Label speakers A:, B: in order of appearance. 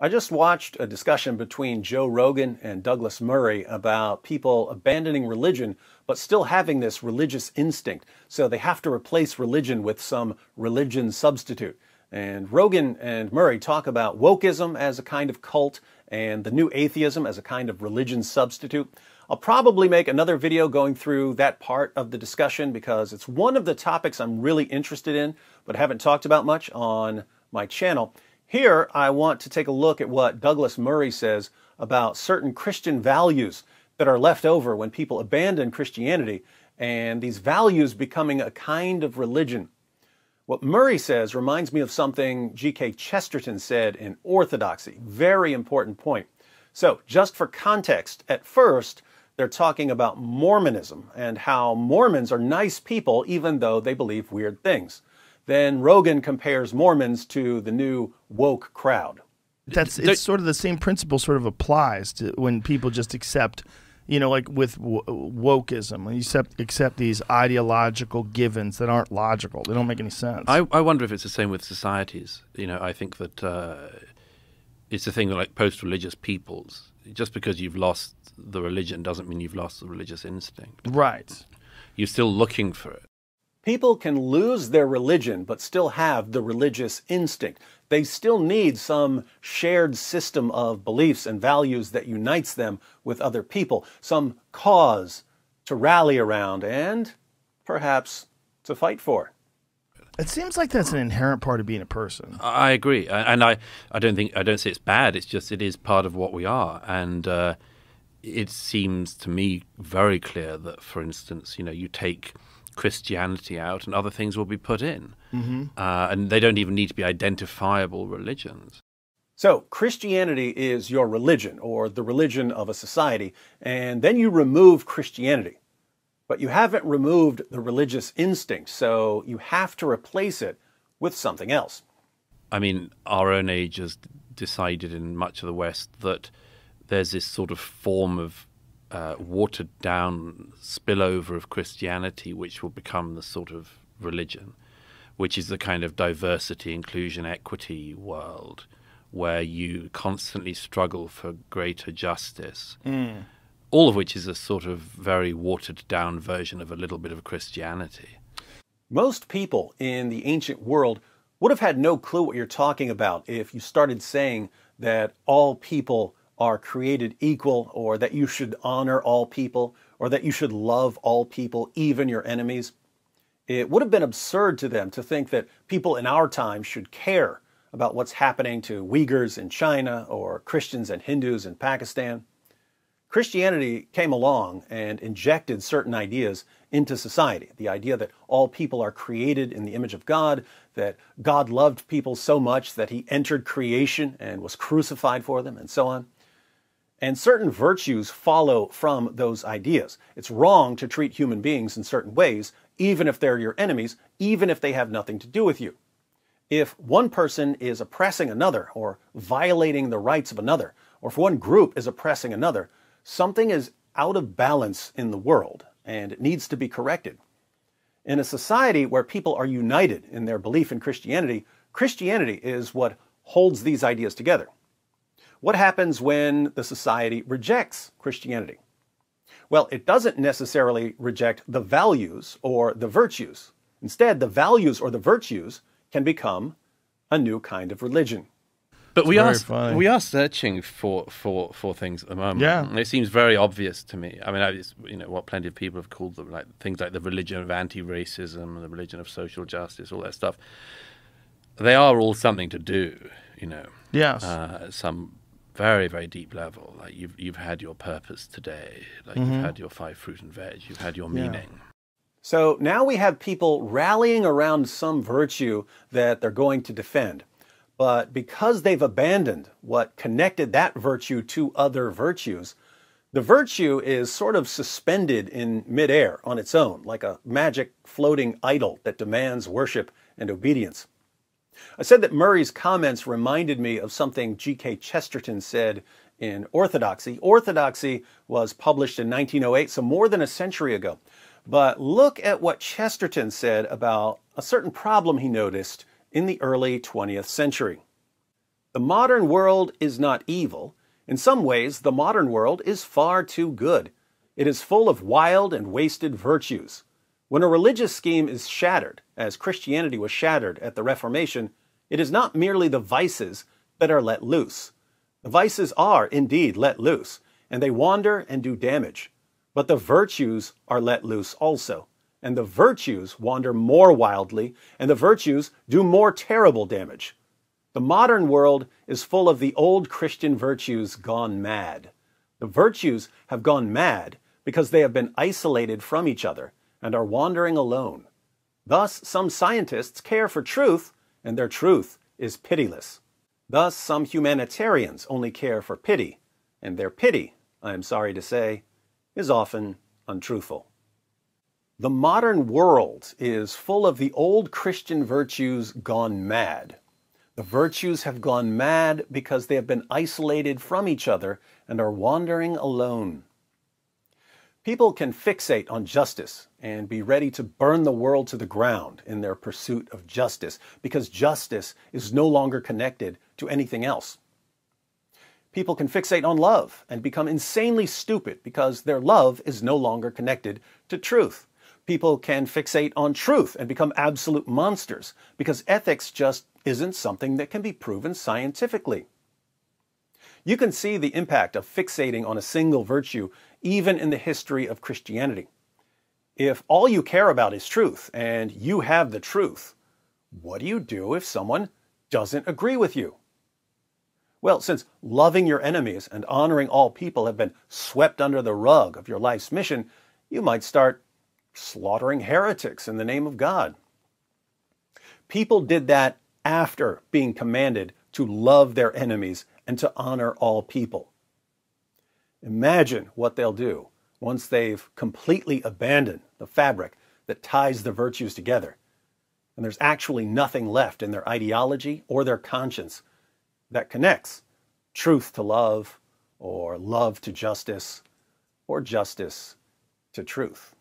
A: I just watched a discussion between Joe Rogan and Douglas Murray about people abandoning religion, but still having this religious instinct. So they have to replace religion with some religion substitute. And Rogan and Murray talk about wokeism as a kind of cult and the new atheism as a kind of religion substitute. I'll probably make another video going through that part of the discussion because it's one of the topics I'm really interested in, but haven't talked about much on my channel. Here, I want to take a look at what Douglas Murray says about certain Christian values that are left over when people abandon Christianity, and these values becoming a kind of religion. What Murray says reminds me of something G.K. Chesterton said in Orthodoxy. Very important point. So, just for context, at first, they're talking about Mormonism and how Mormons are nice people even though they believe weird things. Then Rogan compares Mormons to the new woke crowd.
B: It's sort of the same principle sort of applies to when people just accept, you know, like with wokeism, when you accept these ideological givens that aren't logical. They don't make any sense.
C: I wonder if it's the same with societies. You know, I think that it's a thing like post-religious peoples. Just because you've lost the religion doesn't mean you've lost the religious instinct.
B: Right.
C: You're still looking for it.
A: People can lose their religion but still have the religious instinct. They still need some shared system of beliefs and values that unites them with other people, some cause to rally around and perhaps to fight for.
B: It seems like that's an inherent part of being a person.
C: I agree, and I don't say it's bad. It's just it is part of what we are, and it seems to me very clear that, for instance, you know, you take Christianity out and other things will be put in. And they don't even need to be identifiable religions.
A: So Christianity is your religion or the religion of a society, and then you remove Christianity. But you haven't removed the religious instinct, so you have to replace it with something else.
C: I mean, our own age has decided in much of the West that there's this sort of form of watered down spillover of Christianity which will become the sort of religion, which is the kind of diversity, inclusion, equity world where you constantly struggle for greater justice, all of which is a sort of very watered down version of a little bit of Christianity.
A: Most people in the ancient world would have had no clue what you're talking about if you started saying that all people are created equal, or that you should honor all people, or that you should love all people, even your enemies. It would have been absurd to them to think that people in our time should care about what's happening to Uyghurs in China or Christians and Hindus in Pakistan. Christianity came along and injected certain ideas into society. The idea that all people are created in the image of God, that God loved people so much that he entered creation and was crucified for them, and so on. And certain virtues follow from those ideas. It's wrong to treat human beings in certain ways, even if they're your enemies, even if they have nothing to do with you. If one person is oppressing another or violating the rights of another, or if one group is oppressing another, something is out of balance in the world, and it needs to be corrected. In a society where people are united in their belief in Christianity, Christianity is what holds these ideas together. What happens when the society rejects Christianity? Well, it doesn't necessarily reject the values or the virtues. Instead, the values or the virtues can become a new kind of religion.
C: But we are searching for things at the moment.
B: Yeah.
C: And it seems very obvious to me. I mean, you know, what plenty of people have called them, like things like the religion of anti-racism and the religion of social justice, all that stuff. They are all something to do, you know.
B: Yes.
C: Some very, very deep level. Like you've had your purpose today. Like you've had your 5 fruit and veg. You've had your meaning.
A: So now we have people rallying around some virtue that they're going to defend. But because they've abandoned what connected that virtue to other virtues, the virtue is sort of suspended in midair on its own, like a magic floating idol that demands worship and obedience. I said that Murray's comments reminded me of something G.K. Chesterton said in Orthodoxy. Orthodoxy was published in 1908, so more than a century ago. But look at what Chesterton said about a certain problem he noticed in the early 20th century. The modern world is not evil. In some ways, the modern world is far too good. It is full of wild and wasted virtues. When a religious scheme is shattered, as Christianity was shattered at the Reformation, it is not merely the vices that are let loose. The vices are indeed let loose, and they wander and do damage. But the virtues are let loose also, and the virtues wander more wildly, and the virtues do more terrible damage. The modern world is full of the old Christian virtues gone mad. The virtues have gone mad because they have been isolated from each other and are wandering alone. Thus, some scientists care for truth, and their truth is pitiless. Thus, some humanitarians only care for pity, and their pity, I am sorry to say, is often untruthful. The modern world is full of the old Christian virtues gone mad. The virtues have gone mad because they have been isolated from each other and are wandering alone. People can fixate on justice and be ready to burn the world to the ground in their pursuit of justice because justice is no longer connected to anything else. People can fixate on love and become insanely stupid because their love is no longer connected to truth. People can fixate on truth and become absolute monsters because ethics just isn't something that can be proven scientifically. You can see the impact of fixating on a single virtue even in the history of Christianity. If all you care about is truth and you have the truth, what do you do if someone doesn't agree with you? Well, since loving your enemies and honoring all people have been swept under the rug of your life's mission, you might start slaughtering heretics in the name of God. People did that after being commanded to love their enemies and to honor all people. Imagine what they'll do once they've completely abandoned the fabric that ties the virtues together, and there's actually nothing left in their ideology or their conscience that connects truth to love, or love to justice, or justice to truth.